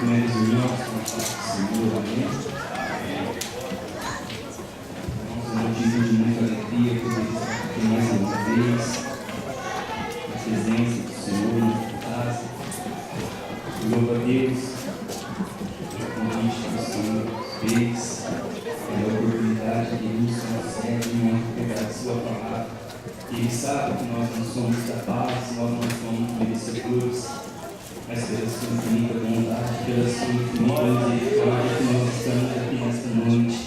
Meus irmãos, com a paz do Senhor, amém. É um motivo de muita alegria poder estar aqui mais uma vez, na presença do Senhor, na casa. Louvo a Deus pelo convite que o Senhor fez, pela oportunidade que Ele nos concede de pegar a Sua palavra. Ele sabe que nós não somos capazes, nós não somos merecedores, mas pela Sua infinita bondade, pela Sua infinita misericórdia que nós estamos aqui nesta noite.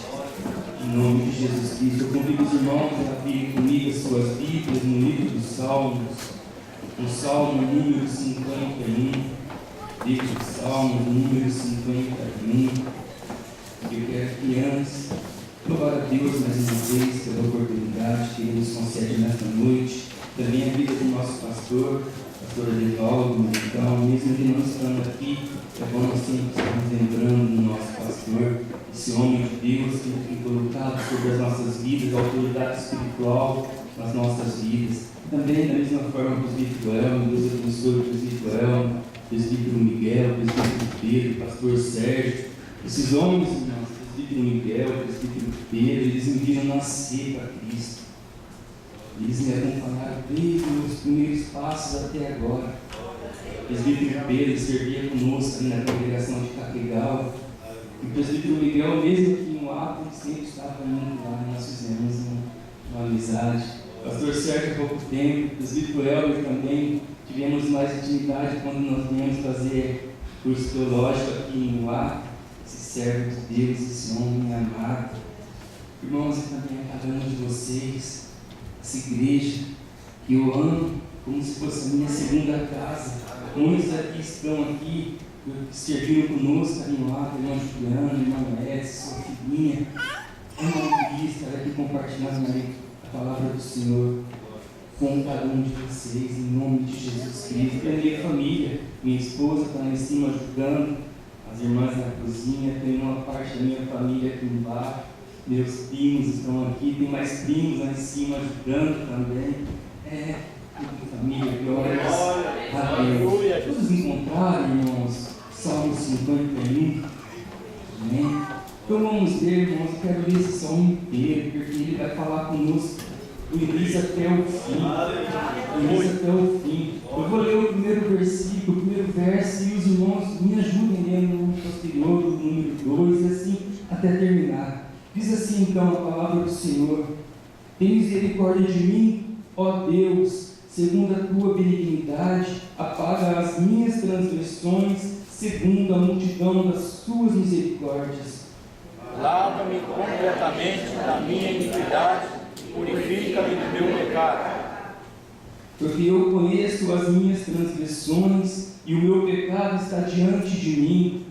Em nome de Jesus Cristo, eu convido os irmãos a abrirem comigo as suas Bíblias no livro dos Salmos, no Salmo número 51. Livro dos Salmos número 51. Eu quero que antes, louvar a Deus mais uma vez pela oportunidade que Ele nos concede nesta noite, também a vida do nosso pastor Edevaldo. Então, mesmo ele não estando aqui, é bom nós sempre estarmos lembrando do nosso pastor, esse homem de Deus que tem colocado sobre as nossas vidas a autoridade espiritual nas nossas vidas. Também, da mesma forma, o presbítero Elmo, Deus abençoe o presbítero Elmo, o presbítero Miguel, o presbítero Pedro, o pastor Sérgio. Esses homens, irmãos, o presbítero Miguel, o presbítero Pedro, eles me viram nascer para Cristo. Eles me acompanharam desde os primeiros passos até agora. O presbítero Pedro servia conosco ali na congregação de Caquegal. E o presbítero Miguel, mesmo aqui no ato, sempre estava indo lá, nós fizemos uma amizade. O pastor Sérgio, há pouco tempo, o presbítero Elber também, tivemos mais intimidade quando nós viemos fazer curso teológico aqui no ato. Esse servo de Deus, esse homem amado. Irmãos, e também a cada um de vocês, essa igreja que eu amo como se fosse a minha segunda casa. Muitos aqui estão aqui, serviram conosco ali no ato, irmão Juliano, irmão Edson, sua filhinha. É uma alegria estar aqui compartilhando a palavra do Senhor com cada um de vocês, em nome de Jesus Cristo. E a minha família, minha esposa está lá em cima ajudando, as irmãs na cozinha, tem uma parte da minha família aqui embaixo. Meus primos estão aqui, tem mais primos lá em cima ajudando também. Família, glórias a Deus. Todos encontraram, irmãos, Salmo 51. Amém? Então vamos ler, irmãos, eu quero ler esse salmo inteiro, porque ele vai falar conosco do início até o fim. Do início até o fim. Eu vou ler o primeiro versículo, o primeiro verso, e os irmãos me ajudem lendo no posterior, do número 2, e assim até terminar. Diz assim então a palavra do Senhor: tem misericórdia de mim, ó Deus, segundo a tua benignidade, apaga as minhas transgressões, segundo a multidão das tuas misericórdias. Lava-me completamente da minha iniquidade, purifica-me do meu pecado. Porque eu conheço as minhas transgressões, e o meu pecado está diante de mim.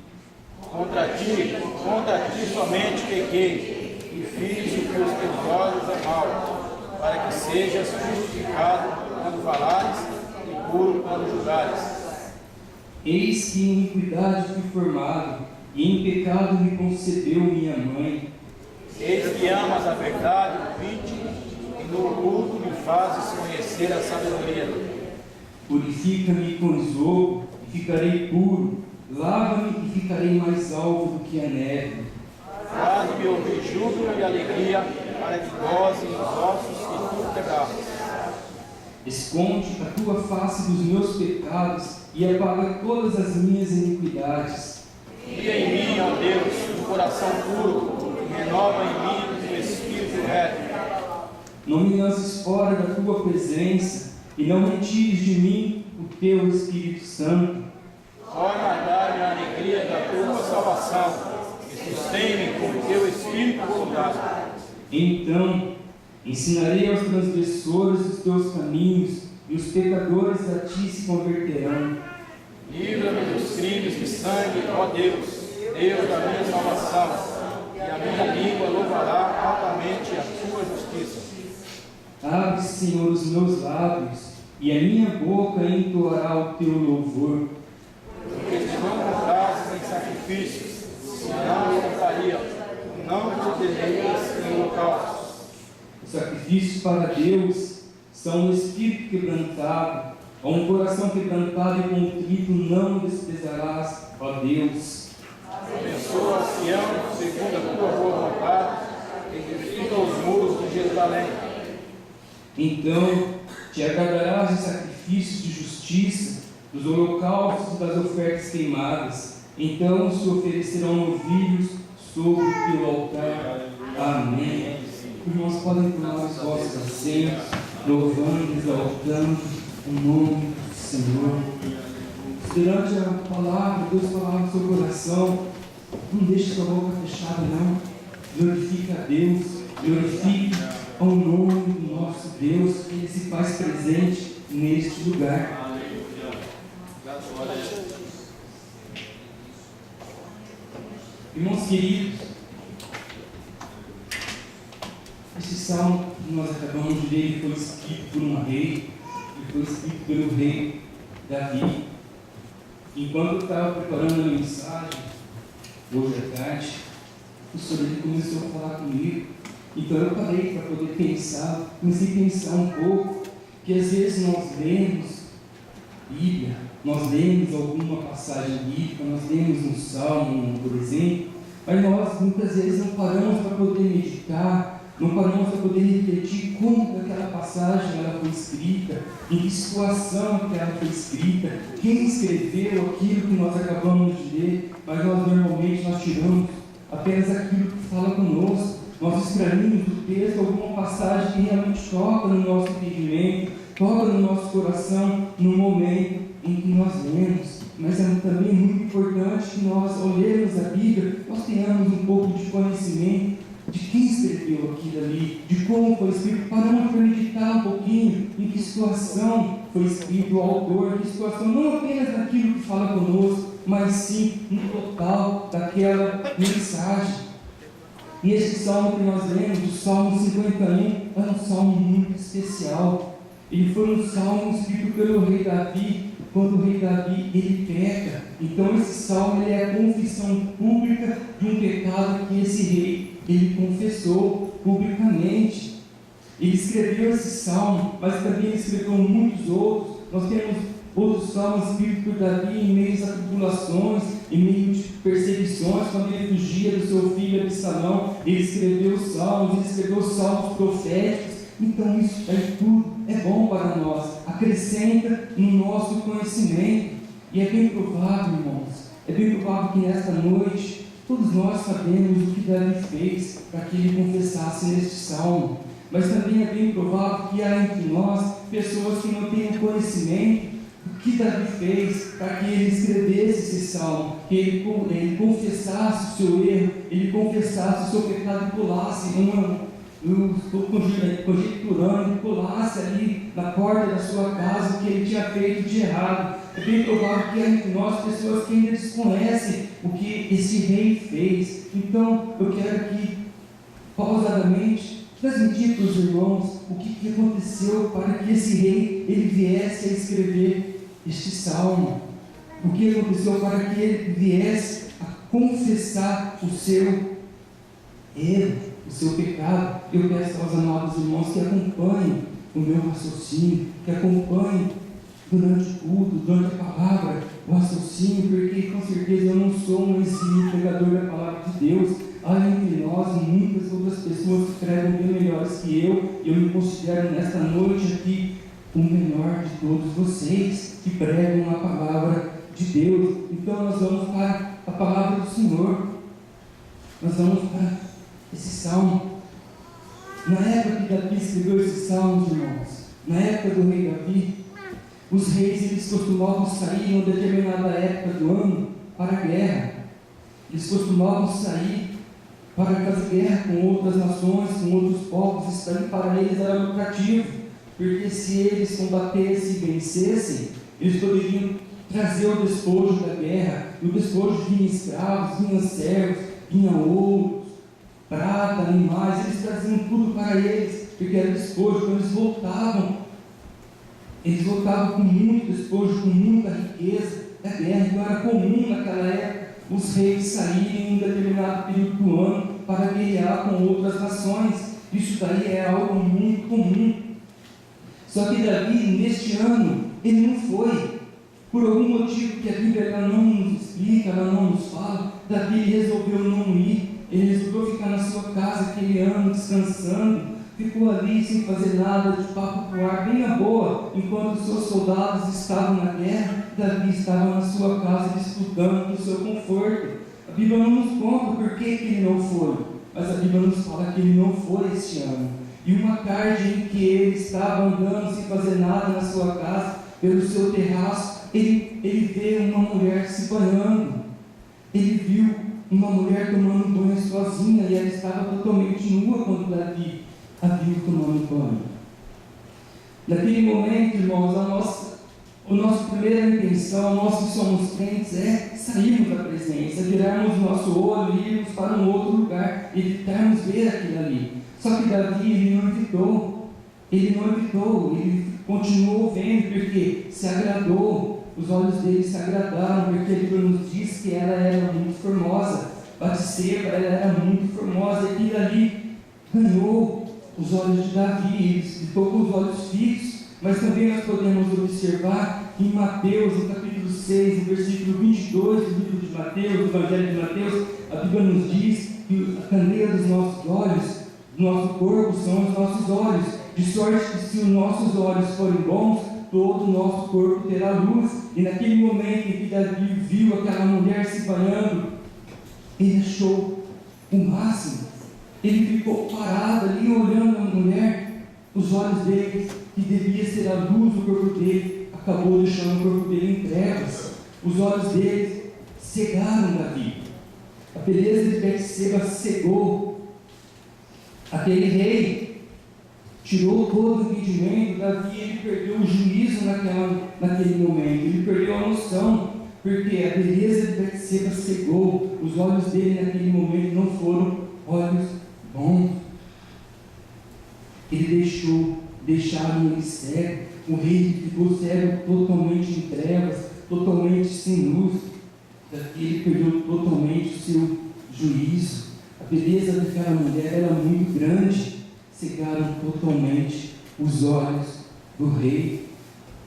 Contra ti somente pequei, e fiz o que os teus olhos é mal, para que sejas justificado quando falares e puro quando julgares. Eis que em iniquidade fui formado, e em pecado me concebeu minha mãe. Eis que amas a verdade, ouvinte, e no oculto me fazes conhecer a sabedoria. Purifica-me com esopo, e ficarei puro. Lava-me e ficarei mais alvo do que a neve. Faz-me ouvir júbilo e alegria, para que gozem os ossos que tu quebraste. Esconde a tua face dos meus pecados e apaga todas as minhas iniquidades. Cria em mim, ó Deus, um coração puro, e renova em mim um espírito reto. Não me lances fora da tua presença, e não retires de mim o teu Espírito Santo. Torna a dar-me a alegria da tua salvação, e sustém-me com o teu espírito voluntário. Então ensinarei aos transgressores os teus caminhos, e os pecadores a ti se converterão. Livra-me dos crimes de sangue, ó Deus, Deus da minha salvação, e a minha língua louvará altamente a tua justiça. Abre, Senhor, os meus lábios, e a minha boca entoará o teu louvor. Porque te não comprases em sacrifícios, senão eu compraria, não te deleites em holocaustos. Os sacrifícios para Deus são um espírito quebrantado, A um coração quebrantado e contrito não desprezarás, ó Deus. Abençoa Sião, segundo a tua boa vontade, e edifica os muros de Jerusalém. Então te agradarás de sacrifícios de justiça, dos holocaustos e das ofertas queimadas. Então se oferecerão novilhos sobre o teu altar. Amém. Irmãos, podem tomar os vossos assentos, louvando, exaltando o nome do Senhor. Durante a palavra, Deus falar no seu coração, não deixe sua boca fechada, não. Glorifique a Deus, glorifique ao nome do nosso Deus, que Ele se faz presente neste lugar. Irmãos queridos, este salmo que nós acabamos de ler foi escrito por um rei, e foi escrito pelo rei Davi. Enquanto eu estava preparando a mensagem, hoje à tarde, o Senhor ele começou a falar comigo. Então eu parei para poder pensar, comecei a pensar um pouco, que às vezes nós lemos Bíblia, nós lemos alguma passagem bíblica, nós lemos um salmo, por exemplo, mas nós muitas vezes não paramos para poder meditar, não paramos para poder refletir como aquela passagem ela foi escrita, em que situação que ela foi escrita, quem escreveu aquilo que nós acabamos de ler, mas nós normalmente tiramos apenas aquilo que fala conosco. Nós extraímos do texto alguma passagem que realmente toca no nosso entendimento, toca no nosso coração, no momento em que nós lemos. Mas é também muito importante que nós, ao lermos a Bíblia, nós tenhamos um pouco de conhecimento de quem escreveu aquilo ali, de como foi escrito, paramos para meditar um pouquinho em que situação foi escrito o autor, que situação, não apenas daquilo que fala conosco, mas sim no total daquela mensagem. E esse salmo que nós lemos, o Salmo 51, é um salmo muito especial. Ele foi um salmo escrito pelo rei Davi, quando o rei Davi ele peca. Então esse salmo ele é a confissão pública de um pecado que esse rei ele confessou publicamente. Ele escreveu esse salmo, mas também ele escreveu muitos outros. Nós temos outros salmos escritos por Davi em meio a tribulações, em meio de perseguições, quando ele fugia do seu filho Absalão, ele escreveu salmos, ele escreveu salmos proféticos. Então isso aí tudo é bom para nós, acrescenta no nosso conhecimento. E é bem provável, irmãos, é bem provável que nesta noite todos nós sabemos o que Davi fez para que ele confessasse neste salmo. Mas também é bem provável que há entre nós pessoas que não tenham conhecimento do que Davi fez para que ele escrevesse esse salmo, que ele confessasse o seu erro, ele confessasse o seu pecado e pulasse eu estou conjecturando, pulasse ali na porta da sua casa o que ele tinha feito de errado. É bem provável que há entre nós pessoas que ainda desconhecem o que esse rei fez. Então eu quero aqui, pausadamente, transmitir para os irmãos o que aconteceu para que esse rei ele viesse a escrever este salmo. O que aconteceu para que ele viesse a confessar o seu erro, o seu pecado. Eu peço aos amados irmãos que acompanhem o meu raciocínio, que acompanhem durante o culto, durante a palavra, o raciocínio, porque com certeza eu não sou um ensino pregador da palavra de Deus. Há entre nós muitas outras pessoas que pregam bem melhores que eu me considero nesta noite aqui o menor de todos vocês que pregam a palavra de Deus. Então nós vamos para a palavra do Senhor, nós vamos para esse salmo. Na época que Davi escreveu esse salmo, irmãos, na época do rei Davi, os reis eles costumavam sair em uma determinada época do ano para a guerra. Eles costumavam sair para fazer guerra com outras nações, com outros povos. Isso daí para eles era lucrativo, porque se eles combatessem e vencessem, eles poderiam trazer o despojo da guerra. E o despojo vinha escravos, vinha servos, vinha ouro, prata, animais. Eles traziam tudo para eles, porque era despojo. Quando eles voltavam com muito despojo, com muita riqueza da guerra. Então era comum naquela época os reis saírem em um determinado período do ano para guerrear com outras nações. Isso daí é algo muito comum. Só que Davi, neste ano ele não foi. Por algum motivo que a Bíblia ela não nos explica, ela não nos fala, Davi resolveu não ir. Ele resolveu ficar na sua casa aquele ano, descansando. Ficou ali sem fazer nada, de papo pro ar, bem na boa. Enquanto os seus soldados estavam na guerra, Davi estava na sua casa desfrutando do seu conforto. A Bíblia não nos conta por que ele não foi, mas a Bíblia nos fala que ele não foi este ano. E uma tarde em que ele estava andando sem fazer nada na sua casa, pelo seu terraço, ele vê uma mulher se banhando. Ele viu uma mulher tomando banho sozinha e ela estava totalmente nua quando Davi a viu tomando banho. Naquele momento, irmãos, a nossa primeira intenção, nós que somos crentes, é sairmos da presença, virarmos nosso olho e irmos para um outro lugar, evitarmos ver aquilo ali. Só que Davi, ele não evitou, ele continuou vendo, porque se agradou, os olhos dele se agradaram, porque ele nos diz que ela era muito formosa, Batseba, ela era muito formosa, e aquilo ali ganhou os olhos de Davi, ele ficou com os olhos fixos. Mas também nós podemos observar que em Mateus, no capítulo 6, no versículo 22 do livro de Mateus, do Evangelho de Mateus, a Bíblia nos diz que a candeia dos nossos olhos, do nosso corpo, são os nossos olhos, de sorte que se os nossos olhos forem bons, todo o nosso corpo terá luz. E naquele momento em que Davi viu aquela mulher se banhando, ele achou o máximo. Ele ficou parado ali olhando a mulher, os olhos dele, que devia ser a luz do corpo dele, acabou deixando o corpo dele em trevas. Os olhos dele cegaram Davi. A beleza de Betseba cegou. Aquele rei tirou todo o entendimento. Davi, ele perdeu o juízo naquele momento, ele perdeu a noção, porque a beleza de Betseba cegou. Os olhos dele naquele momento não foram olhos bons. Ele deixaram ele cego. O rei ficou cego, totalmente em trevas, totalmente sem luz. Daqui ele perdeu totalmente o seu juízo. A beleza daquela mulher era muito grande. Cegaram totalmente os olhos do rei.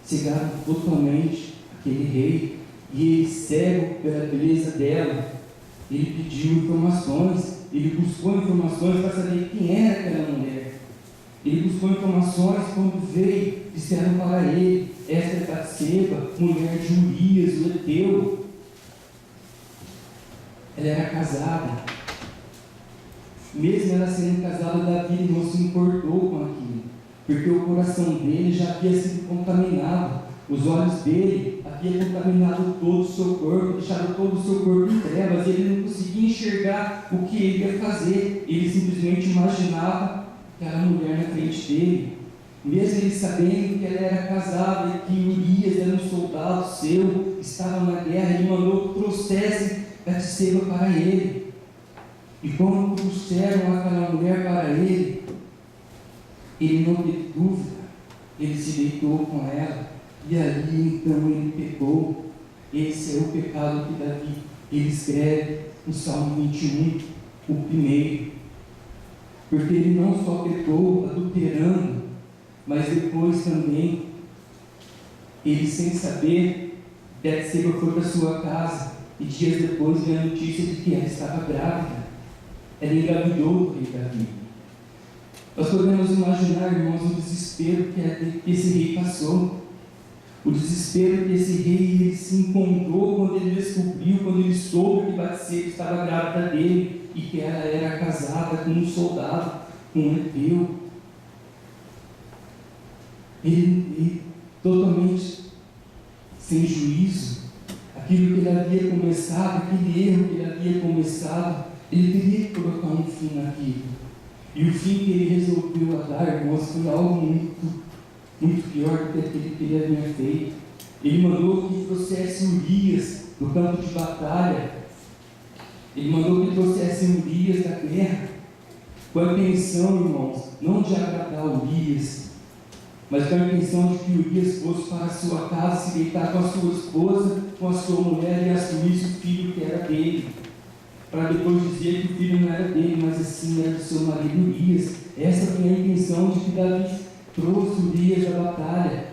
Cegaram totalmente aquele rei. E ele, cego pela beleza dela, ele pediu informações. Ele buscou informações para saber quem era aquela mulher. Ele buscou informações. Quando veio, disseram para ele: esta é Batseba, mulher de Urias, o Heteu. Ela era casada. Mesmo ela sendo casada, Davi não se importou com aquilo, porque o coração dele já havia sido contaminado. Os olhos dele haviam contaminado todo o seu corpo, deixado todo o seu corpo em trevas. Ele não conseguia enxergar o que ele ia fazer. Ele simplesmente imaginava aquela mulher na frente dele. Mesmo ele sabendo que ela era casada e que Urias era um soldado seu, estava na guerra, ele mandou que trouxessem Batseba para ele. E quando trouxeram aquela mulher para ele, ele não teve dúvida, ele se deitou com ela. E ali então ele pecou. Esse é o pecado que Davi ele escreve no Salmo 21, o primeiro. Porque ele não só pecou adulterando, mas depois também, ele sem saber, Betseba foi para sua casa e dias depois veio a notícia de que ela estava grávida. Ela engravidou o rei Davi. Nós podemos imaginar, irmãos, o desespero que esse rei passou. O desespero que esse rei ele se encontrou quando ele descobriu, quando ele soube que Batseba estava grávida dele e que ela era casada com um soldado, com um Heteu. Ele totalmente sem juízo, aquilo que ele havia começado, aquele erro que ele havia começado, ele teria que colocar um fim naquilo. E o fim que ele resolveu dar, irmãos, foi algo muito pior do que aquele que ele havia feito. Ele mandou que trouxesse Urias do campo de batalha. Ele mandou que trouxesse Urias da guerra, com a intenção, irmãos, não de agradar Urias, mas com a intenção de que Urias fosse para a sua casa, se deitar com a sua esposa, com a sua mulher e assumisse o filho que era dele, para depois dizer que o filho não era dele, mas assim era do seu marido Urias. Essa foi a intenção de que Davi trouxe Urias da batalha.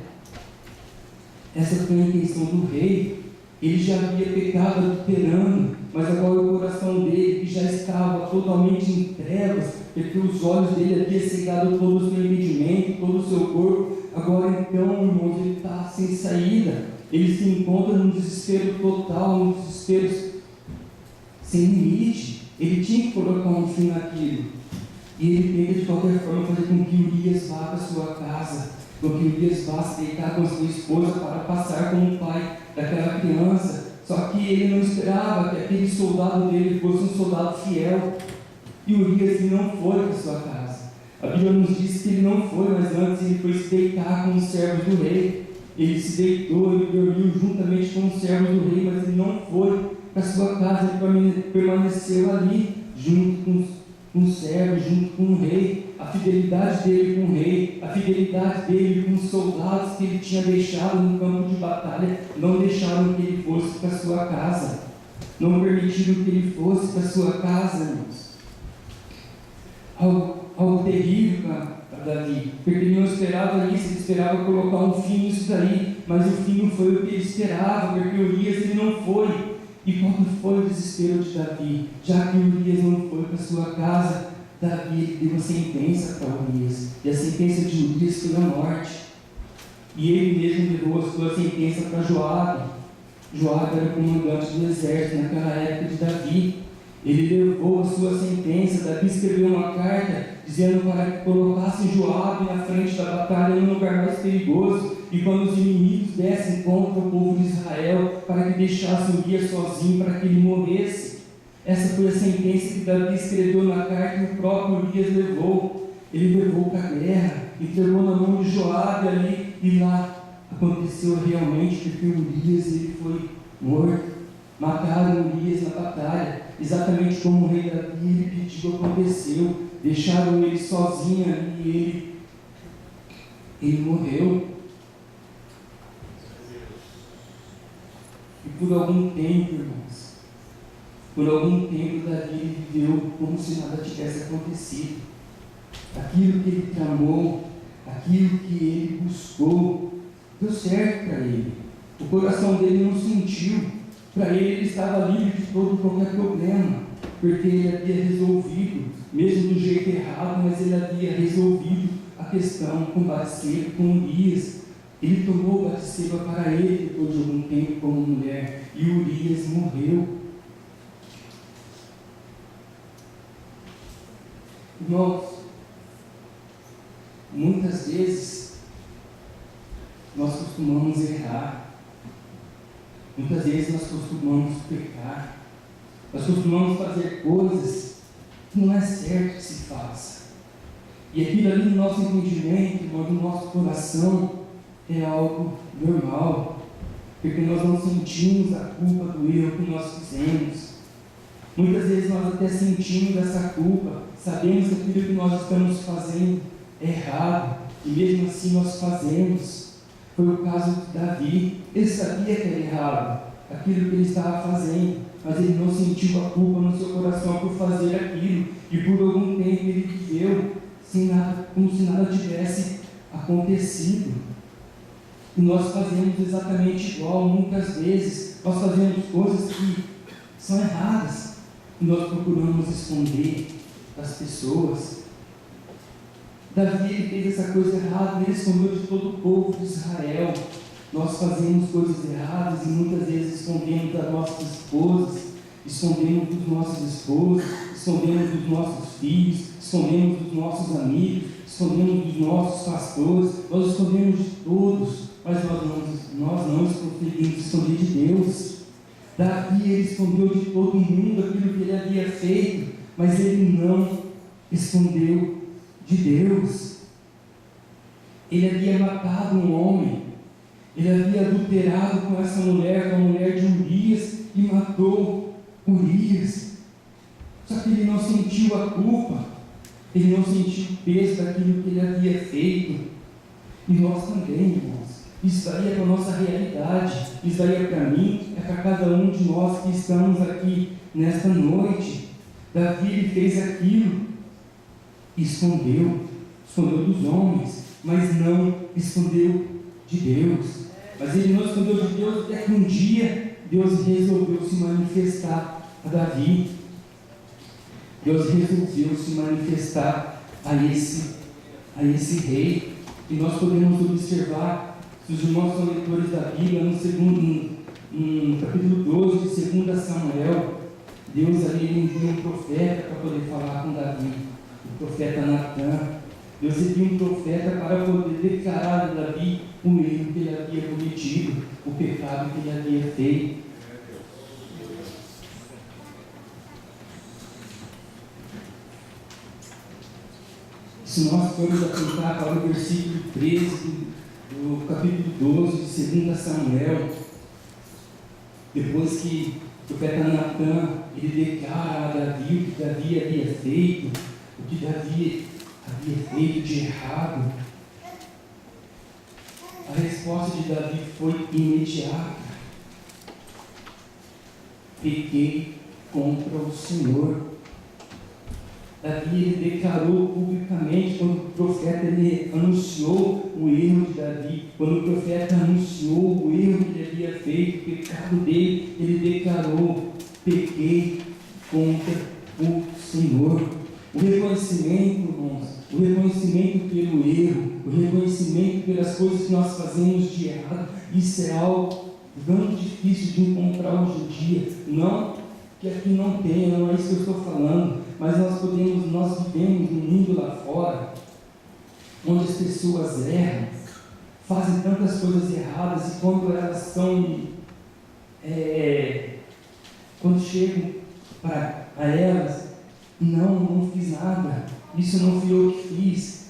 essa foi a intenção do rei. Ele já havia pecado adulterando, mas agora o coração dele, que já estava totalmente em trevas, porque os olhos dele haviam cegado todo o seu entendimento, todo o seu corpo, agora então, irmãos, ele está sem saída, ele se encontra num desespero total, num desespero sem limite. Ele tinha que colocar um fim naquilo, e ele tenta de qualquer forma fazer com que Urias vá para sua casa, com que Urias vá se deitar com a sua esposa para passar como pai daquela criança. Só que ele não esperava que aquele soldado dele fosse um soldado fiel, e Urias não foi para sua casa. A Bíblia nos diz que ele não foi, mas antes ele foi se deitar com os servos do rei. Ele se deitou, ele dormiu juntamente com os servos do rei, mas ele não foi para sua casa, ele permaneceu ali, junto com os servos, junto com o rei. A fidelidade dele com o rei, a fidelidade dele com os soldados que ele tinha deixado no campo de batalha, não deixaram que ele fosse para sua casa, não permitiram que ele fosse para sua casa, irmãos. Algo terrível para Davi, porque ele não esperava isso, ele esperava colocar um fim nisso daí, mas o fim não foi o que ele esperava, porque Urias ele não foi. E qual foi o desespero de Davi? Já que Urias não foi para sua casa, Davi deu uma sentença para Urias, e a sentença de Urias foi a morte. E ele mesmo levou a sua sentença para Joabe. Joabe era comandante do exército naquela época de Davi. Ele levou a sua sentença. Davi escreveu uma carta dizendo para que colocassem Joabe na frente da batalha, em um lugar mais perigoso, e quando os inimigos dessem contra o povo de Israel, para que deixassem Urias sozinho, para que ele morresse. Essa foi a sentença que Davi escreveu na carta, e o próprio Urias levou. Ele levou para a guerra, entregou na mão de Joabe ali, e lá aconteceu realmente, porque Urias ele foi morto. Mataram Urias na batalha, exatamente como o rei Davi ele pediu, aconteceu. Deixaram ele sozinho ali, e ele morreu. E por algum tempo, irmãos, por algum tempo Davi viveu como se nada tivesse acontecido. Aquilo que ele tramou, aquilo que ele buscou, deu certo para ele. O coração dele não sentiu. Para ele estava livre de todo qualquer problema, porque ele havia resolvido, mesmo do jeito errado, mas ele havia resolvido a questão com Batseba, com Urias. Ele tomou Batseba para ele depois de algum tempo como mulher, e Urias morreu. Irmãos, muitas vezes nós costumamos errar. Muitas vezes nós costumamos pecar, nós costumamos fazer coisas que não é certo que se faça. E aquilo ali no nosso entendimento, no nosso coração, é algo normal, porque nós não sentimos a culpa do erro que nós fizemos. Muitas vezes nós até sentimos essa culpa, sabemos que aquilo que nós estamos fazendo é errado, e mesmo assim nós fazemos. Foi o caso de Davi. Ele sabia que era errado aquilo que ele estava fazendo, mas ele não sentiu a culpa no seu coração por fazer aquilo, e por algum tempo ele viveu sem nada, como se nada tivesse acontecido. E nós fazemos exatamente igual. Muitas vezes nós fazemos coisas que são erradas e nós procuramos esconder das pessoas. Davi ele fez essa coisa errada, ele escondeu de todo o povo de Israel. Nós fazemos coisas erradas e muitas vezes escondemos das nossas esposas, escondemos dos nossos esposos, escondemos dos nossos filhos, escondemos dos nossos amigos, escondemos dos nossos pastores, nós escondemos de todos, mas nós não conseguimos esconder de Deus. Davi ele escondeu de todo mundo aquilo que ele havia feito, mas ele não escondeu de Deus. Ele havia matado um homem, ele havia adulterado com essa mulher, com a mulher de Urias, e matou Urias. Só que ele não sentiu a culpa, ele não sentiu o peso daquilo que ele havia feito. E nós também, irmãos. Isso daí é para a nossa realidade, isso daí é para mim, é para cada um de nós que estamos aqui nesta noite. Davi ele fez aquilo, escondeu dos homens, mas não escondeu de Deus. Mas ele não escondeu de Deus até que um dia Deus resolveu se manifestar a Davi. Deus resolveu se manifestar a esse rei. E nós podemos observar, se os irmãos são leitores da Bíblia, no capítulo 12 de 2 Samuel, Deus ali envia um profeta para poder falar com Davi, o profeta Natan. Deus envia um profeta para poder declarar a Davi o erro que ele havia cometido, o pecado que ele havia feito. Se nós formos atentar para o versículo 13 do capítulo 12 de 2 Samuel, depois que o profeta Natan ele declara a Davi o que Davi havia feito, o que Davi havia feito de errado, a resposta de Davi foi imediata: pequei contra o Senhor. Davi ele declarou publicamente, quando o profeta ele anunciou o erro de Davi, quando o profeta anunciou o erro que ele havia feito, o pecado dele, ele declarou: pequei contra o Senhor. O reconhecimento, irmãos, o reconhecimento pelo erro, o reconhecimento pelas coisas que nós fazemos de errado, isso é algo tão difícil de encontrar hoje em dia. Não que aqui não tenha, não é isso que eu estou falando, mas nós vivemos num mundo lá fora, onde as pessoas erram, fazem tantas coisas erradas, e quando elas são, quando chegam para elas, não fiz nada, isso não fui eu que fiz.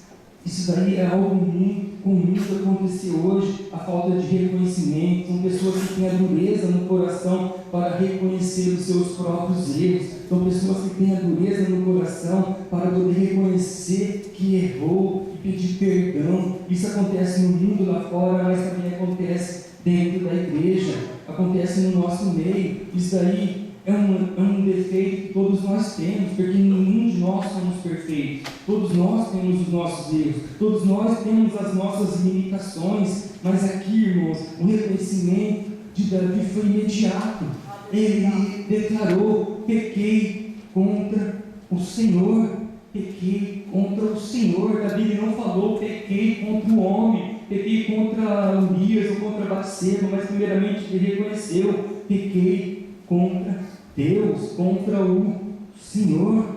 Isso daí é algo muito comum que acontecer hoje, a falta de reconhecimento. São pessoas que têm a dureza no coração para reconhecer os seus próprios erros. São pessoas que têm a dureza no coração para poder reconhecer que errou e pedir perdão. Isso acontece no mundo lá fora, mas também acontece dentro da igreja, acontece no nosso meio. Isso daí é um defeito que todos nós temos, porque nenhum de nós somos perfeitos. Todos nós temos os nossos erros, todos nós temos as nossas limitações, mas aqui, irmãos, o reconhecimento de Davi foi imediato. Ele declarou: pequei contra o Senhor, pequei contra o Senhor. Davi não falou: pequei contra o homem, pequei contra Urias ou contra Batseba, mas primeiramente ele reconheceu: pequei contra Deus, contra o Senhor.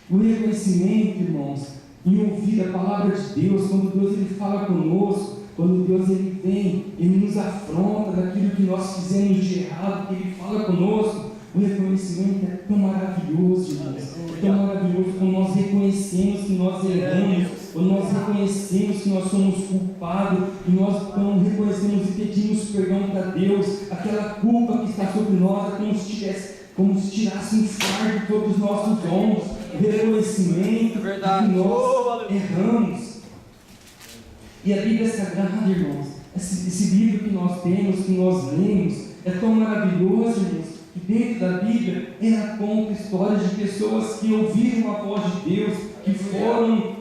O reconhecimento, irmãos, em ouvir a palavra de Deus, quando Deus ele fala conosco, quando Deus ele vem, ele nos afronta daquilo que nós fizemos de errado, que ele fala conosco, o reconhecimento é tão maravilhoso, irmãos. É tão maravilhoso quando nós reconhecemos que nós erramos, quando nós reconhecemos que nós somos culpados, e nós então reconhecemos e pedimos perdão para Deus, aquela culpa que está sobre nós, é como se tirasse um fardo sobre os nossos ombros, o reconhecimento de que nós erramos. E a Bíblia Sagrada, irmãos, esse livro que nós temos, que nós lemos, é tão maravilhoso, irmãos, que dentro da Bíblia ela conta histórias de pessoas que ouviram a voz de Deus, que foram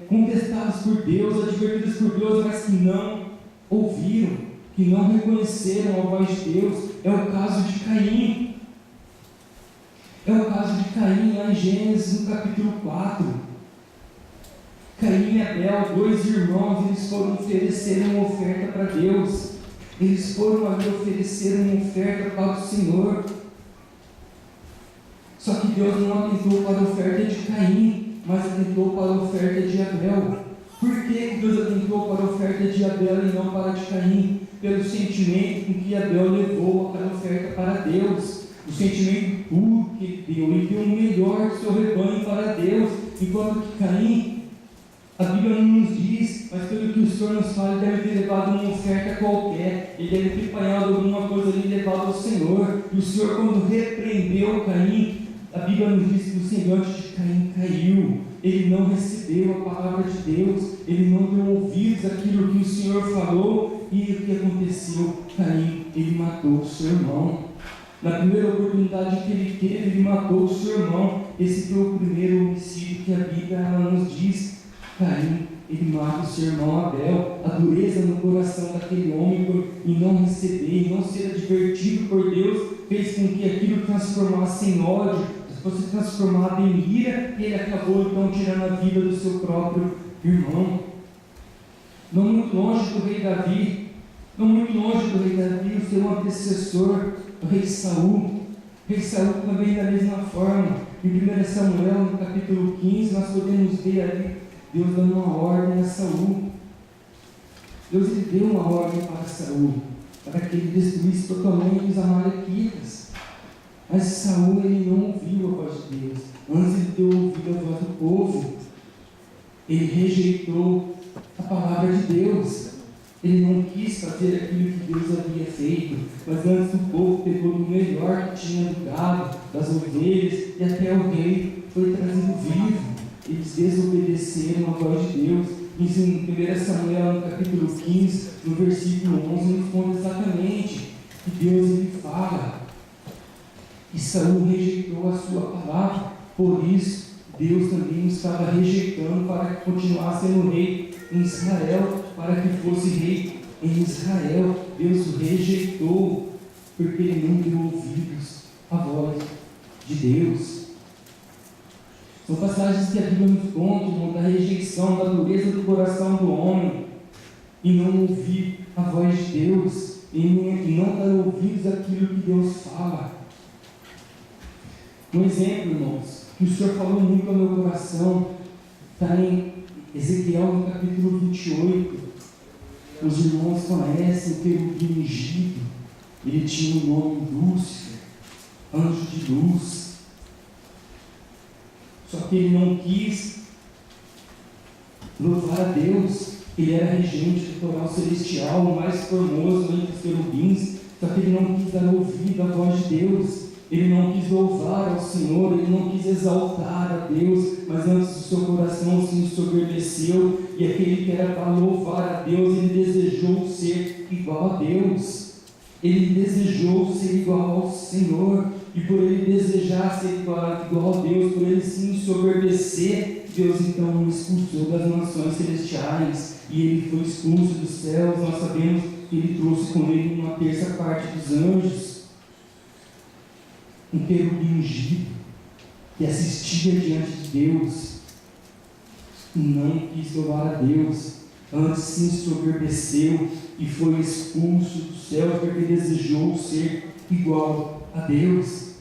contestadas por Deus, advertidas por Deus, mas que não ouviram, que não reconheceram a voz de Deus. É o caso de Caim. É o caso de Caim lá em Gênesis, no capítulo 4. Caim e Abel, dois irmãos, eles foram oferecer uma oferta para Deus. Eles foram ali oferecer uma oferta para o Senhor. Só que Deus não atentou para a oferta de Caim, mas atentou para a oferta de Abel. Por que Deus atentou para a oferta de Abel e não para a de Caim? Pelo sentimento com que Abel levou aquela oferta para Deus. O sentimento puro que ele deu. Ele deu o melhor do seu rebanho para Deus. Enquanto que Caim, a Bíblia não nos diz, mas pelo que o Senhor nos fala, ele deve ter levado uma oferta qualquer. Ele deve ter apanhado alguma coisa ali e levado ao Senhor. E o Senhor, quando repreendeu Caim, a Bíblia nos diz que o semblante de Caim caiu. Ele não recebeu a palavra de Deus. Ele não deu ouvidos àquilo que o Senhor falou. E o que aconteceu? Caim, ele matou o seu irmão. Na primeira oportunidade que ele teve, ele matou o seu irmão. Esse foi o primeiro homicídio que a Bíblia nos diz. Caim, ele mata o seu irmão Abel. a dureza no coração daquele homem em não receber, em não ser advertido por Deus, fez com que aquilo transformasse em ódio, fosse transformado em ira, e ele acabou então tirando a vida do seu próprio irmão. Não muito longe do rei Davi, o seu antecessor, o rei Saul. O rei Saul também da mesma forma. Em 1 Samuel, no capítulo 15, nós podemos ver ali Deus dando uma ordem a Saul. Deus lhe deu uma ordem para Saul, para que ele destruísse totalmente os amalequitas. Mas Saul, ele não ouviu a voz de Deus. Antes ele deu ouvido à voz do povo. Ele rejeitou a palavra de Deus. Ele não quis fazer aquilo que Deus havia feito, mas antes o povo pegou do melhor que tinha do gado, das ovelhas, e até o rei foi trazido vivo. Eles desobedeceram a voz de Deus. Isso em 1 Samuel, no capítulo 15, no versículo 11, nos conta exatamente que Deus lhe fala. E Saul rejeitou a sua palavra, por isso Deus também estava rejeitando para que continuasse sendo rei em Israel, para que fosse rei em Israel. Deus o rejeitou, porque ele não deu ouvidos à voz de Deus. São passagens que a Bíblia nos conta da rejeição, da dureza do coração do homem, e não ouvir a voz de Deus, e não dar ouvidos àquilo que Deus fala. Um exemplo, irmãos, que o Senhor falou muito ao meu coração, está em Ezequiel, no capítulo 28. Os irmãos conhecem o querubim ungido. Ele tinha o nome Lúcifer, anjo de luz. Só que ele não quis louvar a Deus. Ele era regente do coral celestial, o mais formoso entre os querubins. Só que ele não quis dar ouvido à voz de Deus. Ele não quis louvar ao Senhor, ele não quis exaltar a Deus, mas antes o seu coração se ensoberbeceu, e aquele que era para louvar a Deus, ele desejou ser igual a Deus. Ele desejou ser igual ao Senhor, e por ele desejar ser igual a Deus, por ele se ensoberbecer, Deus então o expulsou das nações celestiais, e ele foi expulso dos céus. Nós sabemos que ele trouxe com ele uma terça parte dos anjos. Um querubim ungido, que assistia diante de Deus, e não quis louvar a Deus, antes se ensoberbeceu e foi expulso dos céus, porque desejou ser igual a Deus.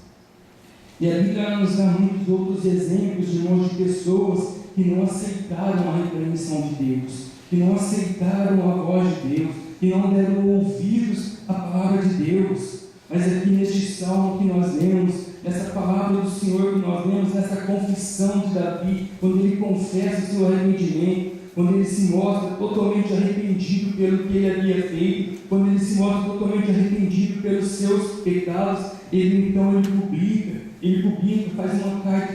E a Bíblia nos dá muitos outros exemplos, irmãos, de pessoas que não aceitaram a repreensão de Deus, que não aceitaram a voz de Deus, que não deram ouvidos à palavra de Deus. Mas aqui neste salmo que nós lemos, essa palavra do Senhor que nós lemos, essa confissão de Davi, quando ele confessa o seu arrependimento, quando ele se mostra totalmente arrependido pelo que ele havia feito, quando ele se mostra totalmente arrependido pelos seus pecados, ele publica, faz uma carta,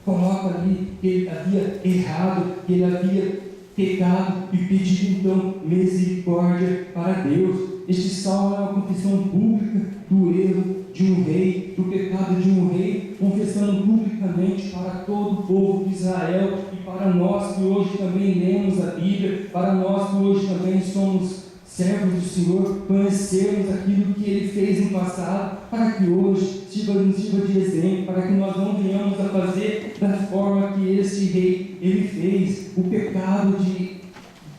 coloca ali que ele havia errado, que ele havia pecado e pedido então misericórdia para Deus. Este salmo é uma confissão pública do erro de um rei, do pecado de um rei, confessando publicamente para todo o povo de Israel e para nós que hoje também lemos a Bíblia, para nós que hoje também somos servos do Senhor, conhecermos aquilo que Ele fez no passado, para que hoje nos sirva de exemplo, para que nós não venhamos a fazer da forma que este rei ele fez. O pecado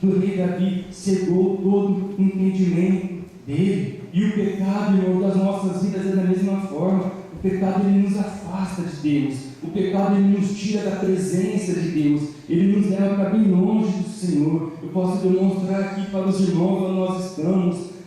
do rei Davi cegou todo o entendimento dele. E o pecado, irmão, das nossas vidas é da mesma forma. O pecado ele nos afasta de Deus. O pecado ele nos tira da presença de Deus. Ele nos leva para bem longe do Senhor. Eu posso demonstrar aqui para os irmãos onde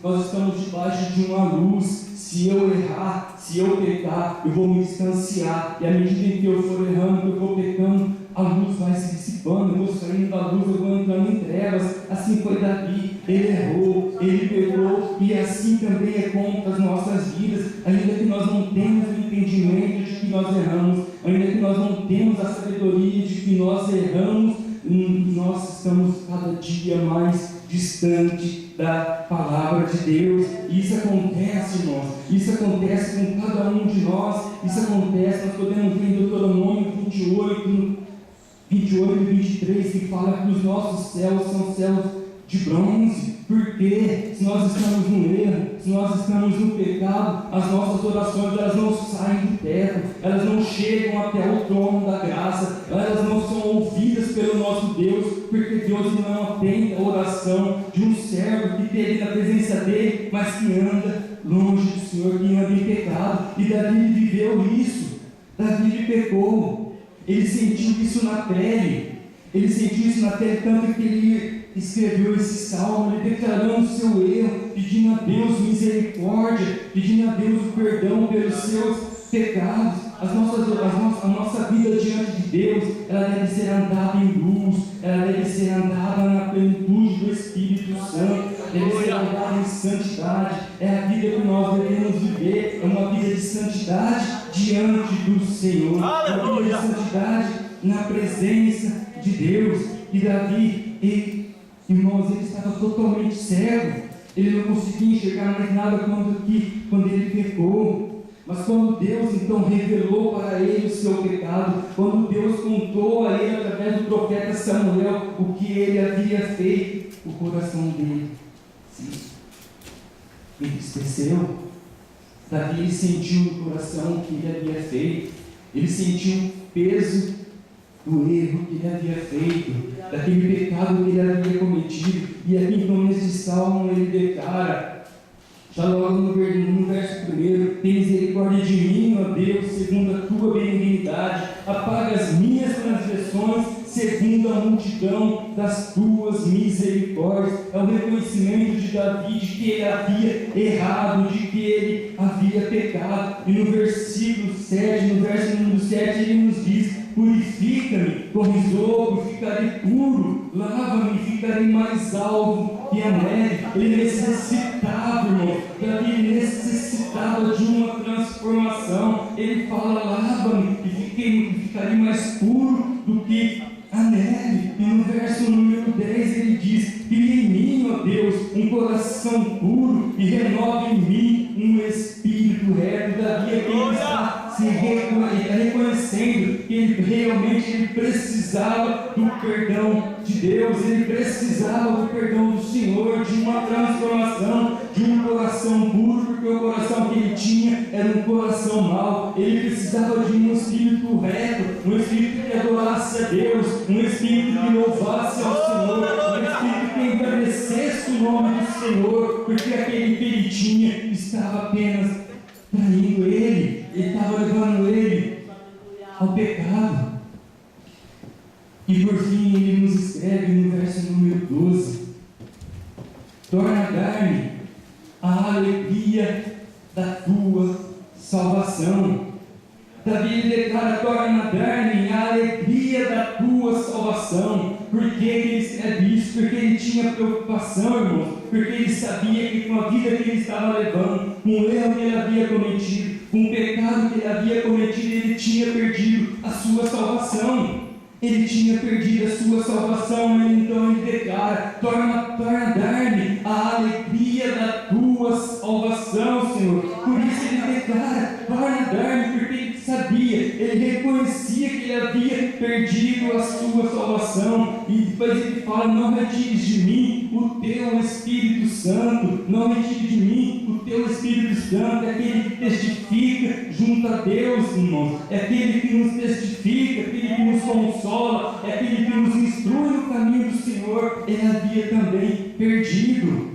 nós estamos debaixo de uma luz. Se eu errar, se eu pecar, eu vou me distanciar. E à medida em que eu for errando, que eu vou pecando, a luz vai se dissipando, eu vou saindo da luz, eu vou entrando em trevas. Assim foi Davi, ele errou, ele pecou, e assim também é com as nossas vidas. Ainda que nós não tenhamos o entendimento de que nós erramos, ainda que nós não temos a sabedoria de que nós erramos, nós estamos cada dia mais distante da palavra de Deus. E isso acontece, irmãos, isso acontece com cada um de nós. Isso acontece, nós podemos ver em Deuteronômio 28 e 23, que fala que os nossos céus são céus de bronze. Porque se nós estamos no erro, se nós estamos no pecado, as nossas orações elas não saem do teto, elas não chegam até o trono da graça, elas não são ouvidas pelo nosso Deus, porque Deus não atende a oração de um servo que teve na presença dele, mas que anda longe do Senhor, que anda em pecado. E Davi viveu isso. Davi pecou, ele sentiu isso na pele, tanto que ele escreveu esse salmo, ele declarando o seu erro, pedindo a Deus misericórdia, pedindo a Deus o perdão pelos seus pecados. A nossa vida diante de Deus, ela deve ser andada em luz, ela deve ser andada na plenitude do Espírito Santo, deve ser andada em santidade. É a vida que nós devemos viver, é uma vida de santidade diante do Senhor, uma vida de santidade na presença de Deus. E Davi, irmãos, ele estava totalmente cego, ele não conseguia enxergar mais nada quando ele pecou. Mas quando Deus então revelou para ele o seu pecado, quando Deus contou a ele através do profeta Samuel o que ele havia feito, o coração dele se entristeceu. Davi sentiu no coração o que ele havia feito, ele sentiu o peso do erro que ele havia feito, daquele pecado que ele havia cometido. E aqui então nesse salmo ele declara, já logo no verso 1: tem misericórdia de mim, ó Deus, segundo a tua benignidade, apaga as minhas transgressões, segundo a multidão das tuas misericórdias. É o reconhecimento de Davi de que ele havia errado, de que ele havia pecado. E no versículo 7, no verso número 7, ele nos diz: purifica-me com hisopo, ficarei puro, lava-me, ficarei mais alvo que a neve. Ele necessitava, irmão, Davi necessitava de uma transformação. Ele fala: lava-me e ficarei mais puro do que a neve. E no verso número 10 ele diz: cria em mim, ó Deus, um coração puro e renova em mim um espírito reto. Davi aqui está se reconhecendo que ele realmente precisava do perdão de Deus, ele precisava do perdão do Senhor, de uma transformação, de um coração puro, porque o coração que ele tinha era um coração mau. Ele precisava de um espírito reto, um espírito que adorasse a Deus, um espírito que louvasse ao Senhor, um espírito que engrandecesse o nome do Senhor, porque aquele que ele tinha estava apenas traindo ele estava levando ele ao pecado. E por fim ele nos escreve no verso número 12: torna a dar-me a alegria da tua salvação. Davi declara: torna a dar-me a alegria da tua salvação. Por que ele escreve isso? Porque ele tinha preocupação, irmãos, porque ele sabia que com a vida que ele estava levando, com o erro que ele havia cometido, com o pecado que ele havia cometido, ele tinha perdido a sua salvação. Ele tinha perdido a sua salvação. Então ele declara: torna a dar-me a alegria da tua salvação, Senhor. Por isso ele declara: torna a dar-me, porque ele sabia, ele reconhecia que ele havia perdido a sua salvação. E depois ele fala: não retires de mim o teu Espírito Santo, não retire de mim o teu Espírito Santo. É aquele que testifica junto a Deus, irmãos, é aquele que nos testifica, aquele que nos consola, é aquele que nos instrui no caminho do Senhor. Ele havia também perdido.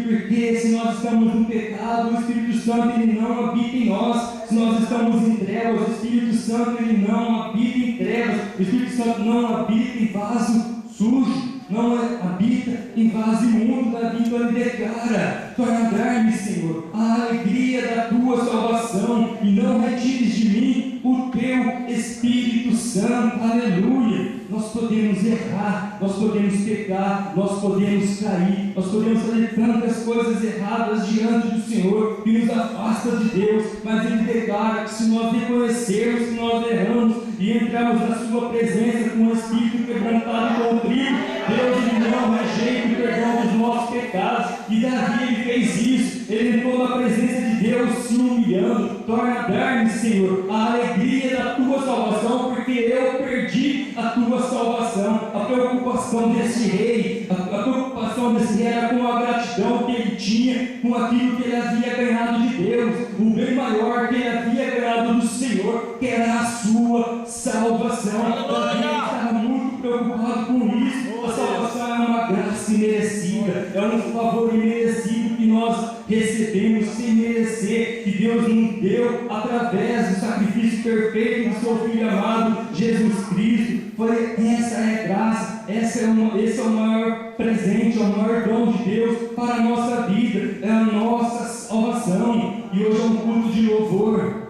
Porque se nós estamos no pecado, o Espírito Santo ele não habita em nós. Se nós estamos em trevas, o Espírito Santo ele não habita em trevas. O Espírito Santo não habita em vaso sujo, não habita em vaso imundo. Davi então ele declara: torna a dar-me, Senhor, a alegria da tua salvação, e não retires de mim o teu Espírito Santo. Aleluia. Nós podemos errar, nós podemos pecar, nós podemos cair, nós podemos fazer tantas coisas erradas diante do Senhor que nos afasta de Deus, mas ele declara que se nós reconhecermos que nós erramos e entrarmos na sua presença com o espírito quebrantado e contrito, Deus ele não rejeita o perdão dos nossos pecados. E Davi ele fez isso, ele entrou na presença de Deus se humilhando: torna a dar-me, Senhor, a alegria da tua salvação, porque eu perdi a tua salvação. A preocupação preocupação desse rei, a preocupação desse rei era com a gratidão que ele tinha, com aquilo que ele havia ganhado de Deus, o bem maior que ele havia ganhado do Senhor, que era a sua salvação. Davi estava muito preocupado com isso. A salvação é uma graça imerecida, é um favor imerecido que nós recebemos sem merecer, que Deus nos deu através do sacrifício perfeito do seu Filho amado, Jesus Cristo. Essa é a graça, esse é o maior presente, é o maior dom de Deus para a nossa vida, é a nossa salvação. E hoje é um culto de louvor.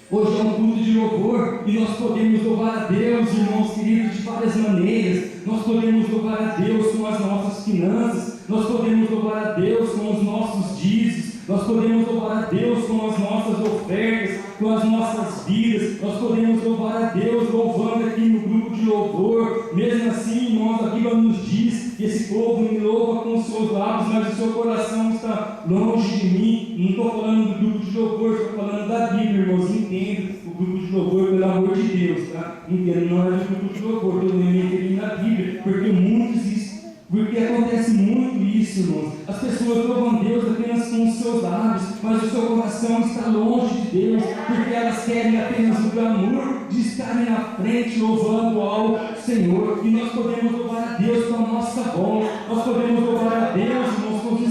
Hoje é um culto de louvor e nós podemos louvar a Deus, irmãos queridos, de várias maneiras. Nós podemos louvar a Deus com as nossas finanças, nós podemos louvar a Deus com os nossos dízimos, nós podemos louvar a Deus com as nossas ofertas, com as nossas vidas, nós podemos louvar a Deus louvando aqui no grupo de louvor. Mesmo assim, irmãos, a Bíblia nos diz que esse povo me louva com os seus lábios, mas o seu coração está longe de mim. Não estou falando do grupo de louvor, estou falando da Bíblia, irmãos. Entendo o grupo de louvor, pelo amor de Deus, tá? Entendo, não é do grupo de louvor, estou lembrando da Bíblia, porque acontece muito isso, irmãos. As pessoas louvam Deus apenas com os seus lábios, mas o seu coração está longe de Deus, porque elas querem apenas o glamour de estarem na frente louvando ao Senhor. E nós podemos louvar a Deus com a nossa voz, nós podemos louvar a Deus, irmãos, com os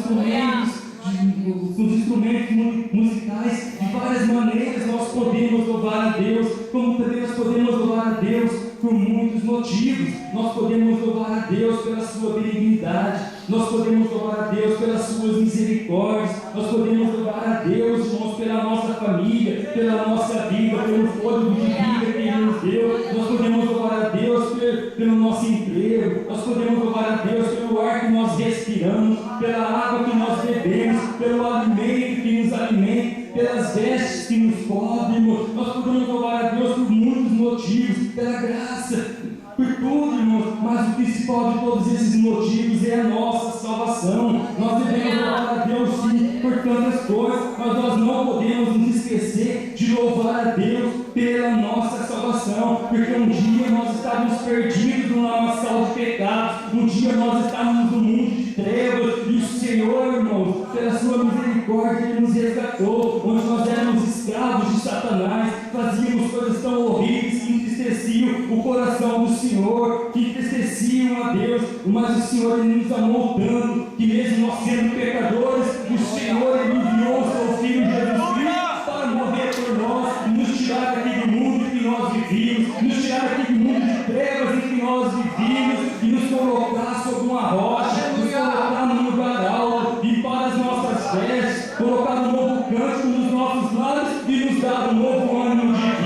instrumentos musicais. De várias maneiras nós podemos louvar a Deus, como também nós podemos louvar a Deus por muitos motivos. Nós podemos louvar a Deus pela sua benignidade, nós podemos louvar a Deus pelas suas misericórdias, nós podemos louvar a Deus, irmãos, pela nossa família, pela nossa vida, pelo fôlego de vida que Ele nos deu. Nós podemos louvar a Deus pelo nosso emprego, nós podemos louvar a Deus pelo ar que nós respiramos, pela água que nós bebemos, pelo alimento que nos alimenta, pelas vestes que nos cobrem. Nós podemos louvar a Deus por muitos motivos, pela graça, por tudo, irmãos, mas o principal de todos esses motivos é a nossa salvação. Nós devemos louvar a Deus sim por tantas coisas, mas nós não podemos nos esquecer de louvar a Deus pela nossa salvação, porque um dia nós estávamos perdidos no lamaçal de pecados, um dia nós estávamos no mundo de trevas, e o Senhor, irmãos, pela sua misericórdia, Ele nos resgatou, onde nós éramos escravos de Satanás, fazíamos coisas tão horríveis que entristeciam o coração do Senhor, que entristeciam a Deus, mas o Senhor Ele nos amou tanto, que mesmo nós sendo pecadores, o Senhor Ele enviou o seu Filho Jesus Cristo para morrer por nós, nos tirar daquele mundo em que nós vivíamos, nos tirar daquele mundo de trevas em que nós vivíamos, e nos colocar sobre uma rocha, nos colocar num lugar alto, e para as nossas vestes, colocar um novo cântico nos nossos lábios e nos dar um novo ânimo de vida.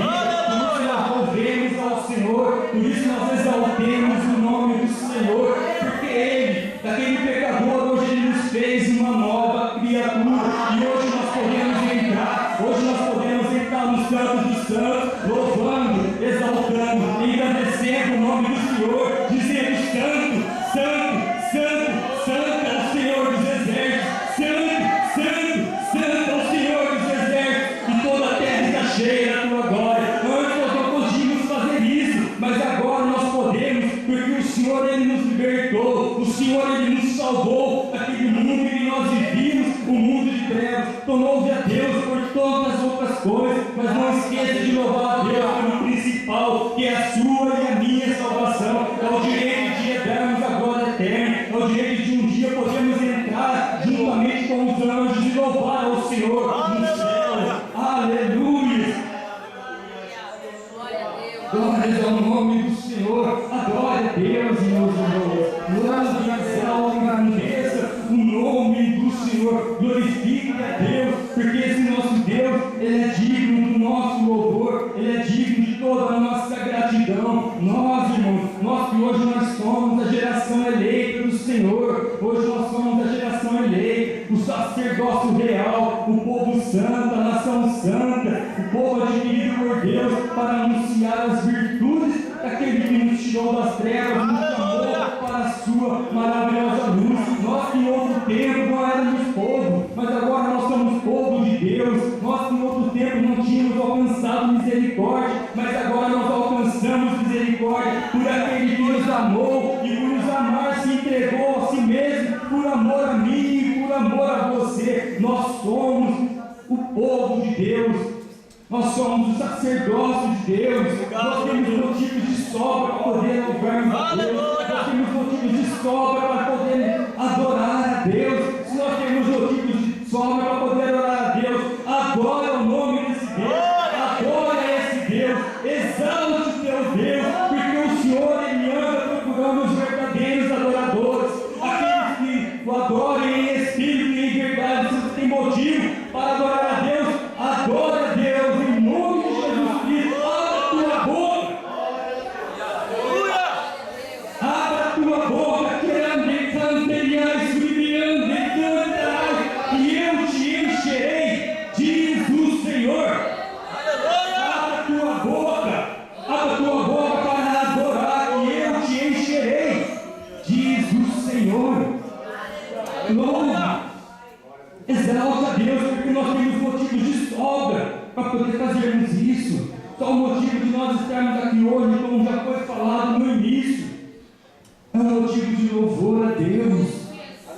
Por isso nós louvemos ao Senhor, por isso nós exaltemos o nome do Senhor, porque Ele, daquele pecador, hoje Ele nos fez uma nova criatura, e hoje nós podemos entrar nos cantos dos santos, louvando, exaltando, engrandecendo o nome do Senhor, dizendo: Santo, Santo, Santo, Santo é o Senhor dos exércitos, Santo, Santo, Santo é o Senhor dos exércitos, e toda a terra está cheia da tua glória. Antes nós não podíamos fazer isso, mas agora nós podemos, porque o Senhor Ele nos libertou, o Senhor Ele nos salvou daquele mundo em que nós vivíamos, o mundo de trevas. Então louve a Deus por todas as outras coisas, mas não esqueça de louvar a Deus pelo principal, que é a sua e a minha salvação. É o direito de herdarmos a glória eterna, é o direito de um dia podermos entrar juntamente com os anjos e louvar ao Senhor no céu. Aleluia! Glória ao nome do Senhor, adore a Deus, meus irmãos. Glória, exalte e engrandeça o nome do Senhor, glorifique a Deus, porque esse nosso Deus, Ele é digno do nosso louvor, Ele é digno de toda a nossa gratidão. Nós, irmãos, nós que hoje nós somos a geração eleita do Senhor, hoje nós somos a geração eleita, o sacerdócio real, o povo santo, a nação santa, o povo adquirido por Deus para anunciar as virtudes daquele que nos tirou das trevas, nos chamou para a sua maravilhosa luz. Nós que em outro tempo não éramos povo, mas agora nós somos povo de Deus. Nós que em outro tempo não tínhamos alcançado misericórdia, mas agora nós alcançamos misericórdia por aquele que nos amou e por Deus. Nós somos o sacerdócio de Deus. Nós temos motivos de sobra para poder louvarmos a Deus. Nós temos motivos de sobra para poder adorar a Deus. Se nós temos motivos de sobra para poder adorar a Deus, adora o nome desse Deus. Adora esse Deus. Exalte o teu Deus, porque o Senhor, Ele anda procurando os verdadeiros adoradores, aqueles que o adorem em espírito e em verdade. Se você tem motivo para adorar a Deus, adora a Deus. Exalte a Deus, porque nós temos motivos de sobra para poder fazermos isso. Só o motivo de nós estarmos aqui hoje, como já foi falado no início, é um motivo de louvor a Deus,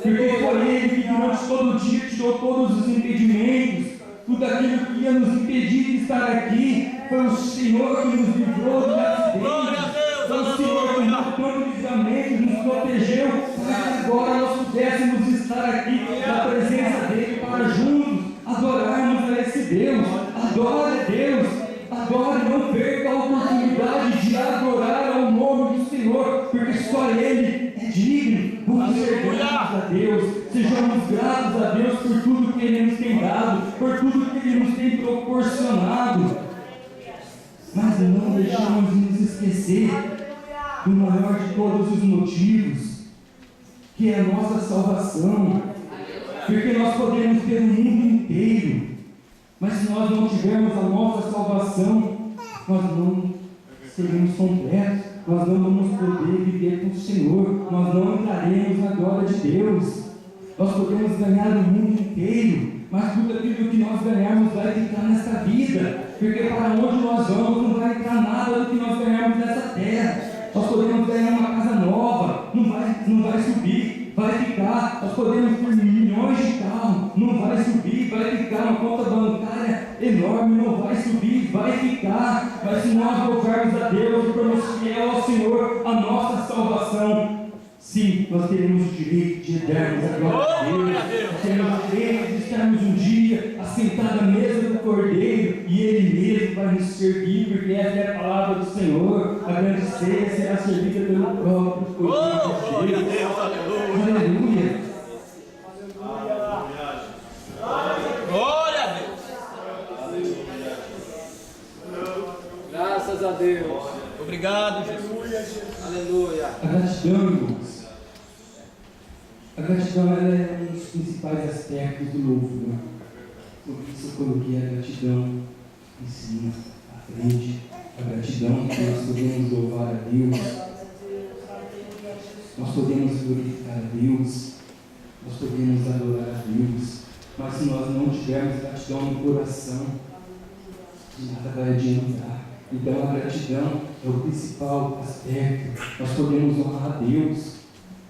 porque foi Ele que durante todo o dia tirou todos os impedimentos, tudo aquilo que ia nos impedir de estar aqui. Foi o Senhor que nos livrou dos acidentes, foi o Senhor que nos providamente nos protegeu, para que agora nós pudéssemos estar aqui na presença dEle, para juntos adorarmos a esse Deus. Adore a Deus, adore, não perca a oportunidade de adorar ao nome do Senhor, porque só Ele é digno. Vamos ser gratos a Deus, sejamos gratos a Deus por tudo que Ele nos tem dado, por tudo que Ele nos tem proporcionado, mas não deixamos de nos esquecer do maior de todos os motivos, que é a nossa salvação, porque nós podemos ter o mundo inteiro, mas se nós não tivermos a nossa salvação, nós não seremos completos, nós não vamos poder viver com o Senhor, nós não entraremos na glória de Deus. Nós podemos ganhar o mundo inteiro, mas tudo aquilo que nós ganharmos vai ficar nessa vida, porque para onde nós vamos não vai entrar nada do que nós ganharmos nessa terra. Nós podemos ganhar uma casa nova, não vai subir, vai ficar. Nós podemos ter milhões de carros, não vai subir, vai ficar. Uma conta bancária enorme, não vai subir, vai ficar. Mas se nós louvarmos a Deus e pronunciarmos ao Senhor a nossa salvação, sim, nós teremos o direito de darmos a glória a Deus. Nós teremos o direito de estarmos um dia assentados à mesa do Cordeiro e Ele mesmo vai nos servir, porque essa é a palavra do Senhor. A grande ceia será servida pelo próprio Cordeiro de Deus. Aleluia. Glória a Deus. Graças a Deus. Obrigado, Jesus. Aleluia. A gratidão, irmãos. A gratidão é um dos principais aspectos do louvor. Por isso eu coloquei a gratidão em cima, à frente. A gratidão que nós podemos louvar a Deus. Nós podemos glorificar a Deus. Nós podemos adorar a Deus. Mas se nós não tivermos gratidão no coração, de nada vai adiantar. Então a gratidão é o principal aspecto. Nós podemos honrar a Deus,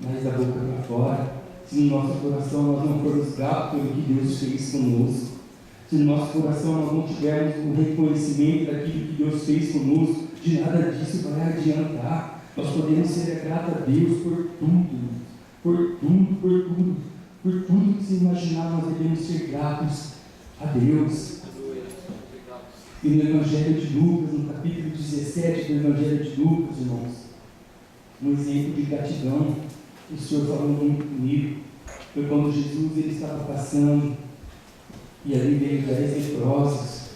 mas da boca para fora. Se no nosso coração nós não formos gratos pelo que Deus fez conosco, se no nosso coração nós não tivermos o reconhecimento daquilo que Deus fez conosco, de nada disso vai adiantar. Nós podemos ser gratos a Deus por tudo que se imaginar, nós devemos ser gratos a Deus. E no Evangelho de Lucas, no capítulo 17 do Evangelho de Lucas, irmãos, um exemplo de gratidão, o Senhor falou muito comigo, foi quando Jesus ele estava passando, e ali veio 10 leprosos,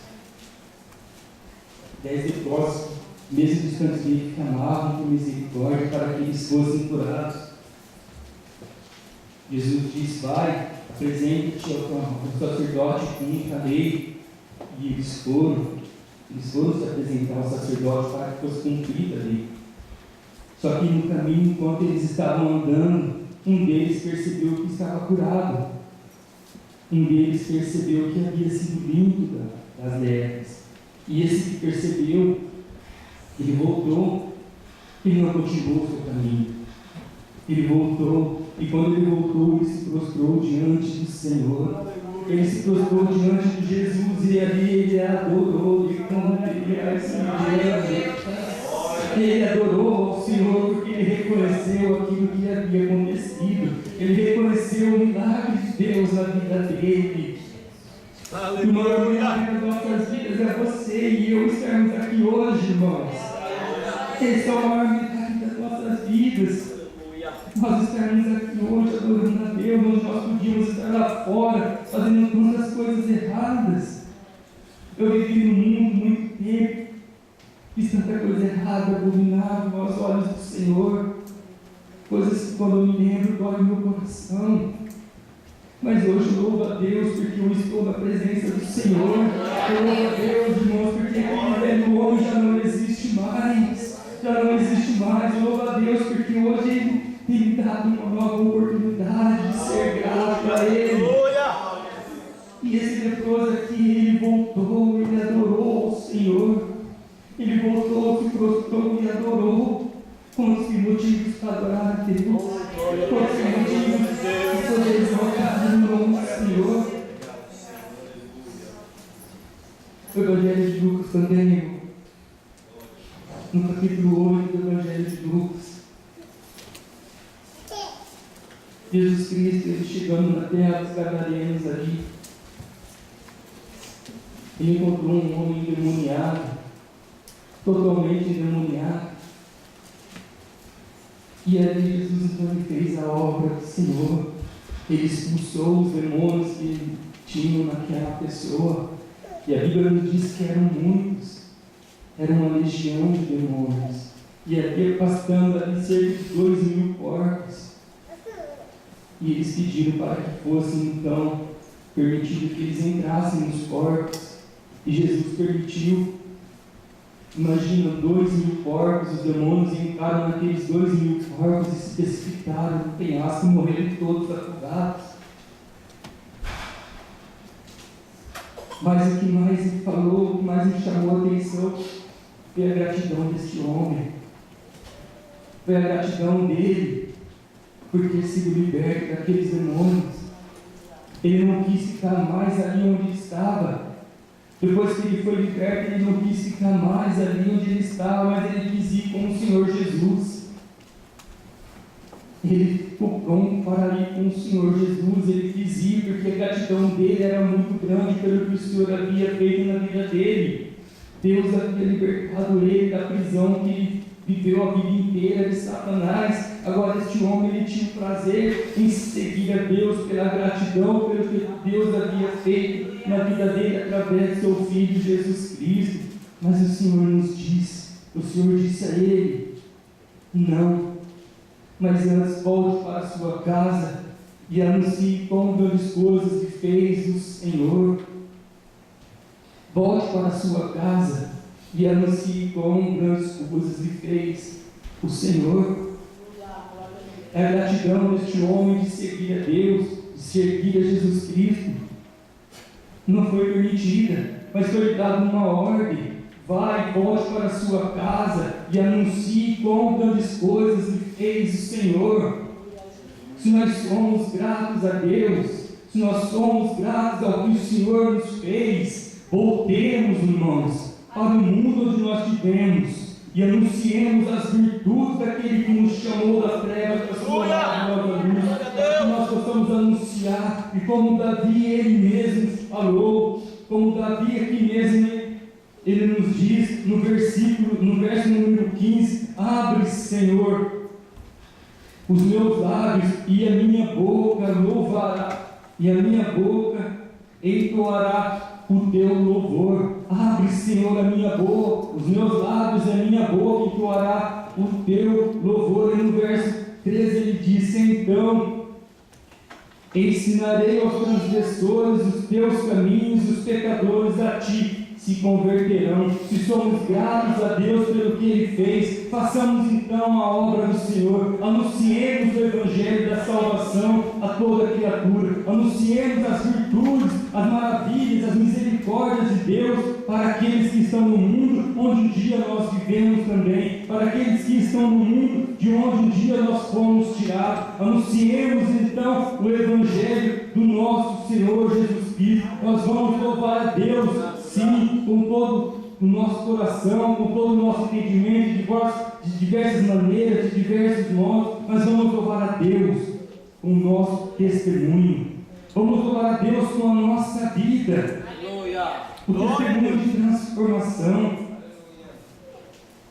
mesmo distantes dele, que clamavam por misericórdia para que eles fossem curados. Jesus disse: vai, apresente-te ao sacerdote cumpre a lei. E eles foram se apresentar ao sacerdote para que fosse cumprida a lei. Só que no caminho, enquanto eles estavam andando, um deles percebeu que estava curado. Um deles percebeu que havia sido limpo das lepras. E esse que percebeu, ele voltou, ele não continuou o seu caminho. Ele voltou, e quando ele voltou, ele se prostrou diante do Senhor. ele se prostrou diante de Jesus e ali ele adorou, e como ele adorou ao Senhor porque ele reconheceu aquilo que havia acontecido, ele reconheceu o milagre de Deus na vida dele. O maior milagre das nossas vidas é você e eu estarmos aqui hoje, irmãos. Esse é o maior milagre das nossas vidas. Nós estarmos aqui hoje adorando a Deus, onde nós podíamos estar lá fora, fazendo tantas coisas erradas. Eu vivi no mundo muito tempo, fiz tanta coisa errada, abominável aos olhos do Senhor, coisas que quando eu me lembro dói meu coração. Mas hoje eu louvo a Deus porque eu estou na presença do Senhor. Eu louvo a Deus, irmãos, porque aquele velho homem já não existe mais. Já não existe mais. Eu louvo a Deus porque hoje Ele tem me dado uma nova oportunidade de ser grato a Ele. E esse leproso aqui, ele voltou, ele adorou o Senhor. Ele voltou, se prostrou e adorou. Quantos motivos para adorar a Deus? Quantos motivos para poder exaltar o nome do Senhor? O Evangelho de Lucas também, no capítulo 8 do Evangelho de Lucas, Jesus Cristo, ele chegando na terra dos Gadarenos ali, ele encontrou um homem endemoniado, totalmente endemoniado. E ali Jesus então fez a obra do Senhor. Ele expulsou os demônios que tinham naquela pessoa. E a Bíblia nos diz que eram muitos. Era uma legião de demônios. E havia pastando ali cerca de 2.000 porcos. E eles pediram para que fosse então permitido que eles entrassem nos porcos. E Jesus permitiu. Imagina, 2.000 porcos, os demônios entraram naqueles 2.000 porcos e se precipitaram no penhasco e morreram todos afogados. Mas o que mais me falou, o que mais me chamou a atenção foi a gratidão deste homem. Foi a gratidão dele por ter sido liberto daqueles demônios. Ele não quis ficar mais ali onde estava. Depois que ele foi liberto, ele não quis ficar mais ali onde ele estava, mas ele quis ir com o Senhor Jesus. Ele ficou pronto para ir com o Senhor Jesus, ele quis ir porque a gratidão dele era muito grande pelo que o Senhor havia feito na vida dele. Deus havia libertado ele da prisão que ele viveu a vida inteira de Satanás. Agora este homem ele tinha o prazer em seguir a Deus pela gratidão, pelo que Deus havia feito na vida dele através do seu Filho Jesus Cristo. Mas o Senhor nos disse, o Senhor disse a ele, não, mas antes volte para a sua casa e anuncie quão grandes coisas que fez o Senhor. Volte para a sua casa e anuncie quão grandes coisas lhe fez o Senhor. É a gratidão deste homem de seguir a Deus, de seguir a Jesus Cristo. Não foi permitida, mas foi dada uma ordem. Vai, volte para a sua casa e anuncie quão grandes coisas lhe fez o Senhor. Se nós somos gratos a Deus, se nós somos gratos ao que o Senhor nos fez, voltemos, irmãos, para o mundo onde nós vivemos e anunciemos as virtudes daquele que nos chamou das trevas para a sua maravilhosa luz, para que nós possamos anunciar. E como Davi, ele mesmo falou, como Davi aqui mesmo, ele nos diz no verso número 15, abre, Senhor, os meus lábios e a minha boca louvará, e a minha boca entoará o teu louvor. Abre, Senhor, a minha boca, os meus lábios e a minha boca entoará o teu louvor. E no verso 13 ele disse, então ensinarei aos transgressores os teus caminhos, os pecadores a ti se converterão. Se somos gratos a Deus pelo que Ele fez, façamos então a obra do Senhor, anunciemos o Evangelho da salvação a toda criatura, anunciemos as virtudes, as maravilhas, as misericórdias de Deus para aqueles que estão no mundo onde um dia nós vivemos também, para aqueles que estão no mundo de onde um dia nós fomos tirados. Anunciemos então o Evangelho do nosso Senhor Jesus Espírito. Nós vamos louvar a Deus, sim, com todo o nosso coração, com todo o nosso entendimento, de diversas maneiras, de diversos modos. Nós vamos louvar a Deus com o nosso testemunho. Vamos louvar a Deus com a nossa vida. O testemunho de transformação.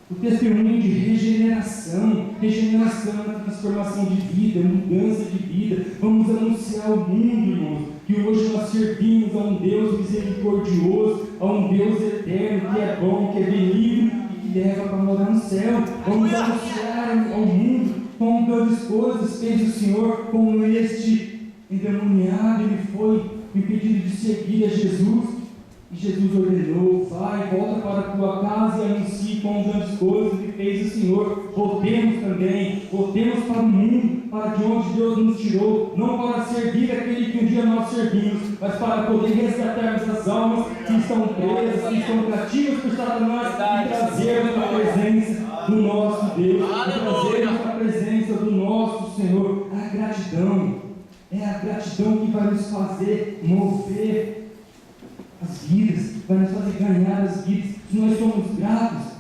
O testemunho de regeneração. Regeneração é transformação de vida, mudança de vida. Vamos anunciar ao mundo, irmãos, que hoje nós servimos a um Deus misericordioso, a um Deus eterno, que é bom, que é benigno e que leva para morar no céu. Vamos anunciar ao mundo como grandes coisas fez o Senhor, como este endemoniado, ele foi impedido de seguir a Jesus. E Jesus ordenou: vai, volta para a tua casa e anuncie com grandes coisas que fez o Senhor. Voltemos também, voltemos para o mundo, para de onde Deus nos tirou, não para servir aquele que um dia nós servimos, mas para poder resgatarmos as almas que estão presas, que estão cativas por Satanás, e trazermos para a presença do nosso Deus, e trazermos para a presença do nosso Senhor. A gratidão, é a gratidão que vai nos fazer mover as vidas, vai nos fazer ganhar as vidas. Se nós somos gratos,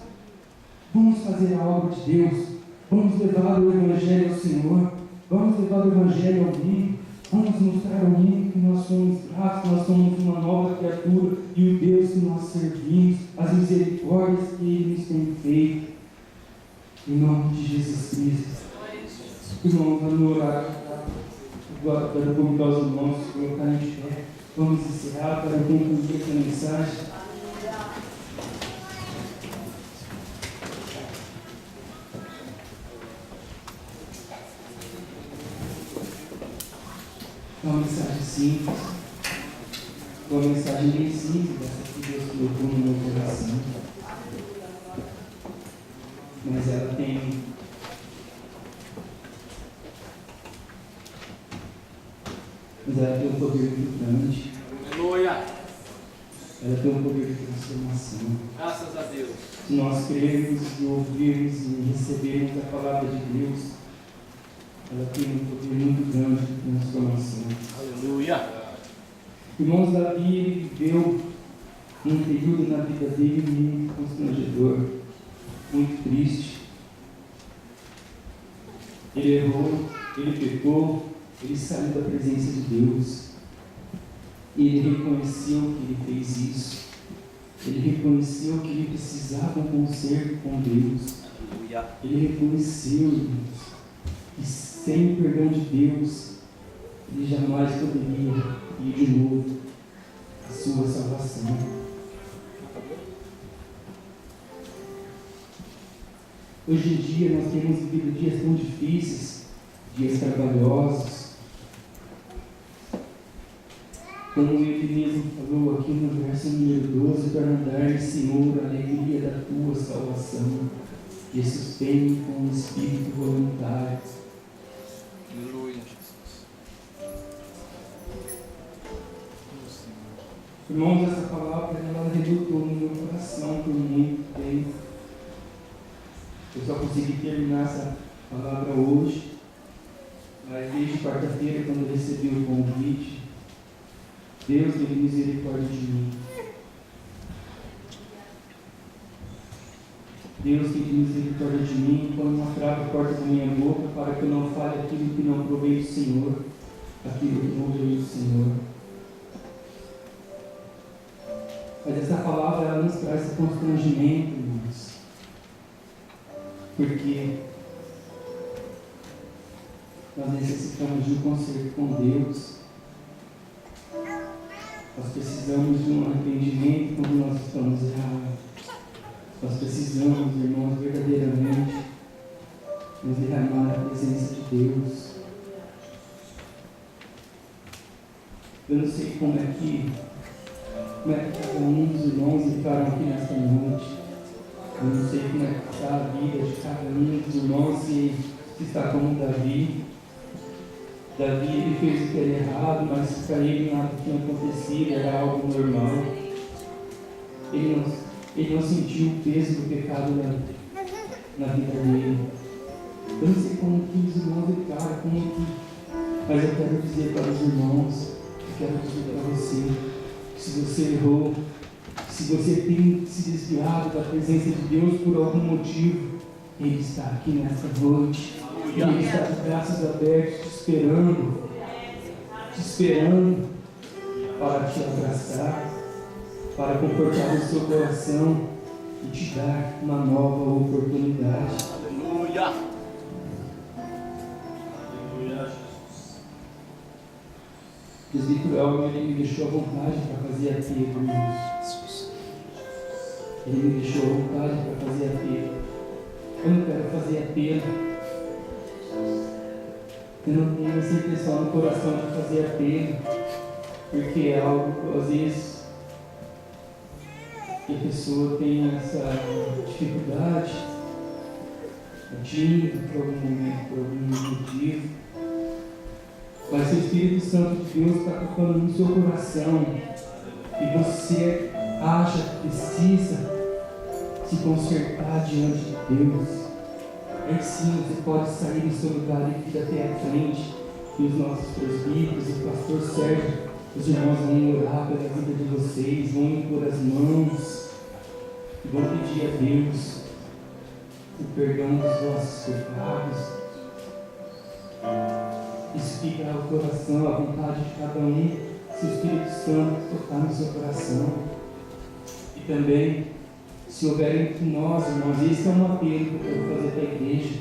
vamos fazer a obra de Deus, vamos levar o Evangelho ao Senhor, vamos levar o Evangelho ao mundo, vamos mostrar ao mundo que nós somos gratos, nós somos uma nova criatura e o Deus que nós servimos, as misericórdias que Ele nos tem feito, em nome de Jesus Cristo. Irmãos, vamos orar, para convidar os irmãos a colocar em pé. Vamos encerrar para concluir essa mensagem. É uma mensagem simples, uma mensagem bem simples, essa que Deus colocou no meu coração. Mas ela tem um poder muito grande. Aleluia! Ela tem um poder de transformação. Graças a Deus. Se nós crermos e ouvirmos e recebermos a palavra de Deus, ela tem um poder muito grande de transformação. Aleluia! Irmãos, Davi viveu um período na vida dele muito constrangedor, muito triste. Ele errou, ele pecou, ele saiu da presença de Deus. E ele reconheceu que ele fez isso. Ele reconheceu que ele precisava um conserto com Deus. Ele reconheceu, irmãos, que sem o perdão de Deus, ele jamais poderia ir de novo à sua salvação. Hoje em dia nós temos vivido dias tão difíceis, dias trabalhosos. Como ele mesmo falou aqui no verso número 12, para dar, Senhor, a alegria da tua salvação, e sustente com um espírito voluntário. Aleluia. Irmãos, essa palavra ela redutou no meu coração por muito tempo. Eu só consegui terminar essa palavra hoje, mas desde quarta-feira, quando eu recebi o convite, Deus teve misericórdia de mim. Deus teve misericórdia de mim quando uma trava a porta da minha boca para que eu não fale aquilo que não provei do Senhor, aquilo que não veio do Senhor. Mas essa palavra ela nos traz constrangimento, irmãos. Porque nós necessitamos de um conserto com Deus. Nós precisamos de um arrependimento quando nós estamos errados. Nós precisamos, irmãos, verdadeiramente nos derramar na presença de Deus. Eu não sei como é que cada um dos irmãos ficaram aqui nesta noite. Eu não sei como é que está a vida de cada um dos irmãos, se está como Davi. Davi ele fez o que era errado, mas para ele nada tinha acontecido, era algo normal. Ele não sentiu o peso do pecado na vida dele. Eu não sei como que os irmãos ficaram, mas eu quero dizer para os irmãos, quero dizer para você que se você errou, se você tem se desviado da presença de Deus por algum motivo, Ele está aqui nesta noite. Ele está de braços abertos, te esperando para te abraçar, para confortar o seu coração e te dar uma nova oportunidade. Aleluia. O presbítero Elmer, ele me deixou à vontade para fazer apelo, irmãos. Ele me deixou à vontade para fazer apelo. Eu não quero fazer apelo. Eu não tenho essa intenção no coração de fazer apelo, porque é algo, às vezes, que a pessoa tem essa dificuldade, é tímida por algum momento, por algum motivo. Mas o Espírito Santo de Deus está tocando no seu coração e você acha que precisa se consertar diante de Deus. Aí sim você pode sair do seu lugar e vir até a frente, e os nossos presbíteros, o pastor Sérgio, os irmãos vão orar pela vida de vocês, vão impor as mãos e vão pedir a Deus o perdão dos vossos pecados. Explicar o coração, a vontade de cada um, se o Espírito Santo tocar no seu coração. E também, se houver entre nós, irmãos, esse é um apelo que eu quero fazer para a igreja.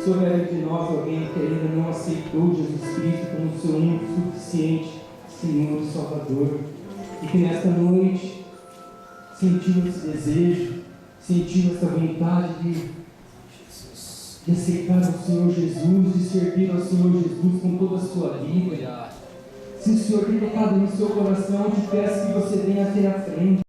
Se houver entre nós alguém que ainda não aceitou Jesus Cristo como seu único suficiente Senhor e Salvador, e que nesta noite sentiu esse desejo, sentiu essa vontade de aceitar o Senhor Jesus, de servir ao Senhor Jesus com toda a sua vida. Se o Senhor tem tocado no seu coração, eu te peço que você venha até a frente.